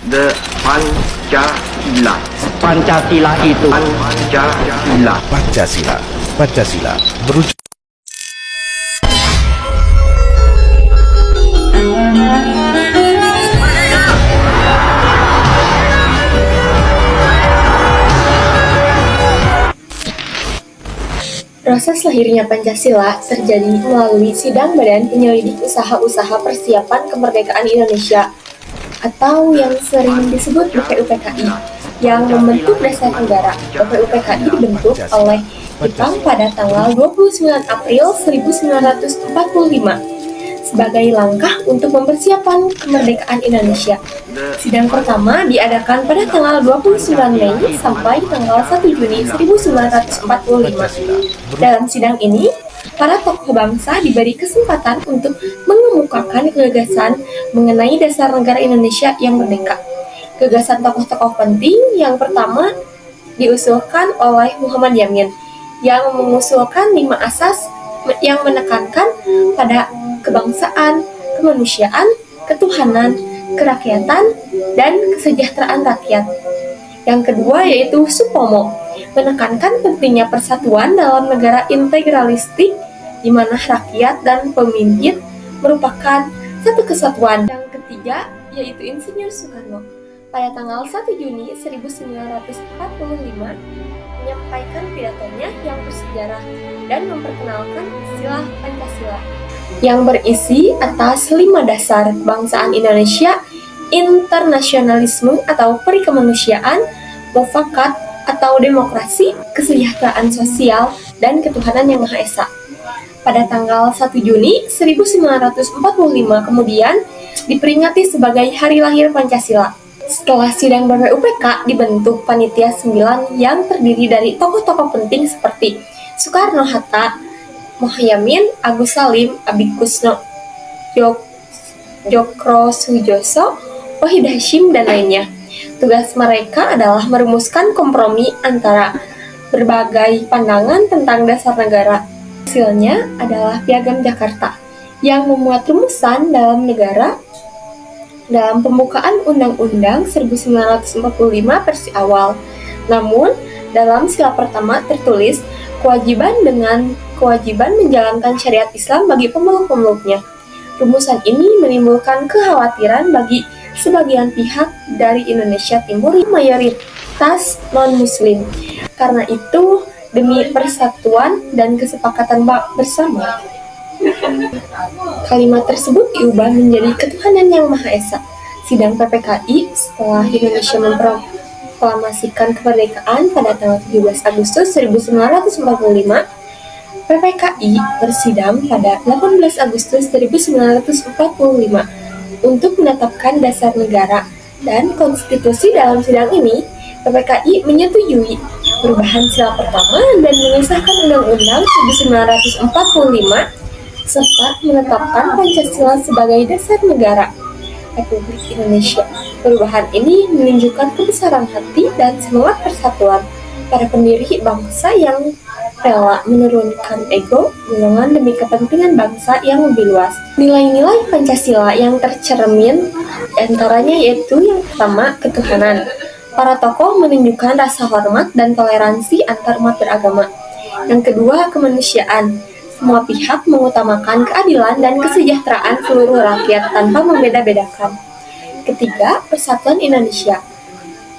The Pancasila. Pancasila itu Pancasila. Pancasila. Pancasila merujuk Proses lahirnya Pancasila terjadi melalui Sidang Badan Penyelidik Usaha-Usaha Persiapan Kemerdekaan Indonesia atau yang sering disebut BPUPKI yang membentuk dasar negara. BPUPKI dibentuk oleh Jepang pada tanggal 29 April 1945 sebagai langkah untuk mempersiapkan kemerdekaan Indonesia. Sidang pertama diadakan pada tanggal 29 Mei sampai tanggal 1 Juni 1945. Dalam sidang ini, para tokoh bangsa diberi kesempatan untuk mengemukakan gagasan mengenai dasar negara Indonesia yang merdeka. Gagasan tokoh-tokoh penting yang pertama diusulkan oleh Muhammad Yamin, yang mengusulkan 5 asas yang menekankan pada kebangsaan, kemanusiaan, ketuhanan, kerakyatan, dan kesejahteraan rakyat. Yang kedua yaitu Supomo, menekankan pentingnya persatuan dalam negara integralistik di mana rakyat dan pemimpin merupakan satu kesatuan. Yang ketiga yaitu Insinyur Soekarno, pada tanggal 1 Juni 1945 menyampaikan pidatonya yang bersejarah dan memperkenalkan istilah Pancasila yang berisi atas 5 dasar kebangsaan Indonesia, internasionalisme atau perikemanusiaan, mufakat atau demokrasi, kesejahteraan sosial, dan ketuhanan yang Maha Esa. Pada tanggal 1 Juni 1945 kemudian diperingati sebagai Hari Lahir Pancasila. Setelah sidang BPUPK dibentuk panitia 9 yang terdiri dari tokoh-tokoh penting seperti Soekarno-Hatta, Muhaymin, Agus Salim, Abikusno, Djokrosujoso, Wahid Hasyim, dan lainnya. Tugas mereka adalah merumuskan kompromi antara berbagai pandangan tentang dasar negara. Hasilnya adalah Piagam Jakarta yang memuat rumusan dalam negara dalam pembukaan Undang-Undang 1945 versi awal. Namun, dalam sila pertama tertulis kewajiban menjalankan syariat Islam bagi pemeluk-pemeluknya. Rumusan ini menimbulkan kekhawatiran bagi sebagian pihak dari Indonesia Timur yang mayoritas non-muslim. Karena itu, demi persatuan dan kesepakatan bersama, kalimat tersebut diubah menjadi ketuhanan yang Maha Esa. Sidang PPKI setelah Indonesia memproklamasikan kemerdekaan pada tanggal 17 Agustus 1945, PPKI bersidang pada 18 Agustus 1945 untuk menetapkan dasar negara dan konstitusi. Dalam sidang ini, PPKI menyetujui perubahan sila pertama dan mengesahkan Undang-Undang 1945 serta menetapkan Pancasila sebagai dasar negara Republik Indonesia. Perubahan ini menunjukkan kebesaran hati dan semangat persatuan para pendiri bangsa yang rela menurunkan ego, golongan demi kepentingan bangsa yang lebih luas. Nilai-nilai Pancasila yang tercermin antaranya yaitu yang pertama, ketuhanan. Para tokoh menunjukkan rasa hormat dan toleransi antar umat beragama. Yang kedua, kemanusiaan. Semua pihak mengutamakan keadilan dan kesejahteraan seluruh rakyat tanpa membeda-bedakan. Ketiga, persatuan Indonesia.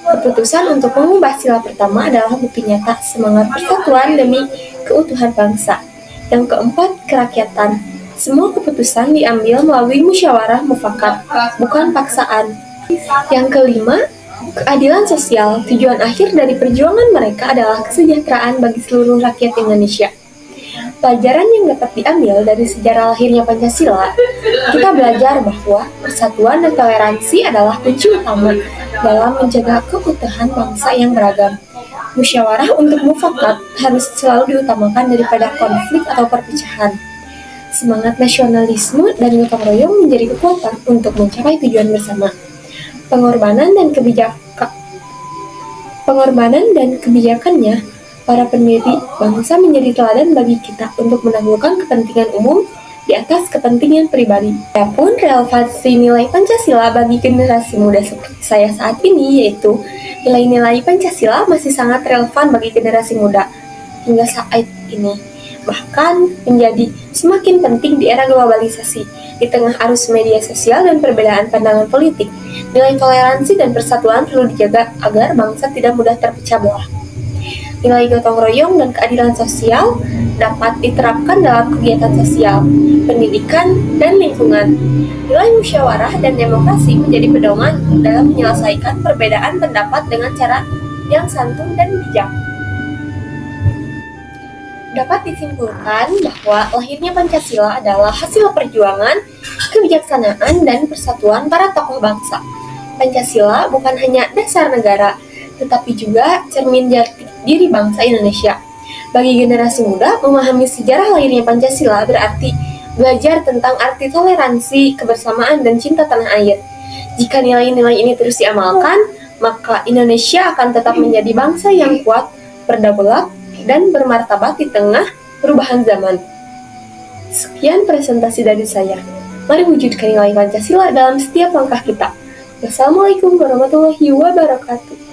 Keputusan untuk mengubah sila pertama adalah bukti nyata semangat persatuan demi keutuhan bangsa. Yang keempat, kerakyatan. Semua keputusan diambil melalui musyawarah mufakat, bukan paksaan. Yang kelima, keadilan sosial. Tujuan akhir dari perjuangan mereka adalah kesejahteraan bagi seluruh rakyat Indonesia. Pelajaran yang dapat diambil dari sejarah lahirnya Pancasila, kita belajar bahwa persatuan dan toleransi adalah kunci utama dalam menjaga keutuhan bangsa yang beragam. Musyawarah untuk mufakat harus selalu diutamakan daripada konflik atau perpecahan. Semangat nasionalisme dan gotong royong menjadi kekuatan untuk mencapai tujuan bersama. Pengorbanan dan kebijakannya para pendiri bangsa menjadi teladan bagi kita untuk menaklukkan kepentingan umum di atas kepentingan pribadi. Adapun relevansi nilai Pancasila bagi generasi muda seperti saya saat ini, yaitu nilai-nilai Pancasila masih sangat relevan bagi generasi muda hingga saat ini. Bahkan menjadi semakin penting di era globalisasi, di tengah arus media sosial dan perbedaan pandangan politik. Nilai toleransi dan persatuan perlu dijaga agar bangsa tidak mudah terpecah belah. Nilai gotong royong dan keadilan sosial dapat diterapkan dalam kegiatan sosial, pendidikan, dan lingkungan. Nilai musyawarah dan demokrasi menjadi pedoman dalam menyelesaikan perbedaan pendapat dengan cara yang santun dan bijak. Dapat disimpulkan bahwa lahirnya Pancasila adalah hasil perjuangan, kebijaksanaan, dan persatuan para tokoh bangsa. Pancasila bukan hanya dasar negara, tetapi juga cermin jati diri bangsa Indonesia. Bagi generasi muda, memahami sejarah lahirnya Pancasila berarti belajar tentang arti toleransi, kebersamaan, dan cinta tanah air. Jika nilai-nilai ini terus diamalkan, maka Indonesia akan tetap menjadi bangsa yang kuat, berdaulat, dan bermartabat di tengah perubahan zaman. Sekian presentasi dari saya. Mari wujudkan nilai Pancasila dalam setiap langkah kita. Wassalamualaikum warahmatullahi wabarakatuh.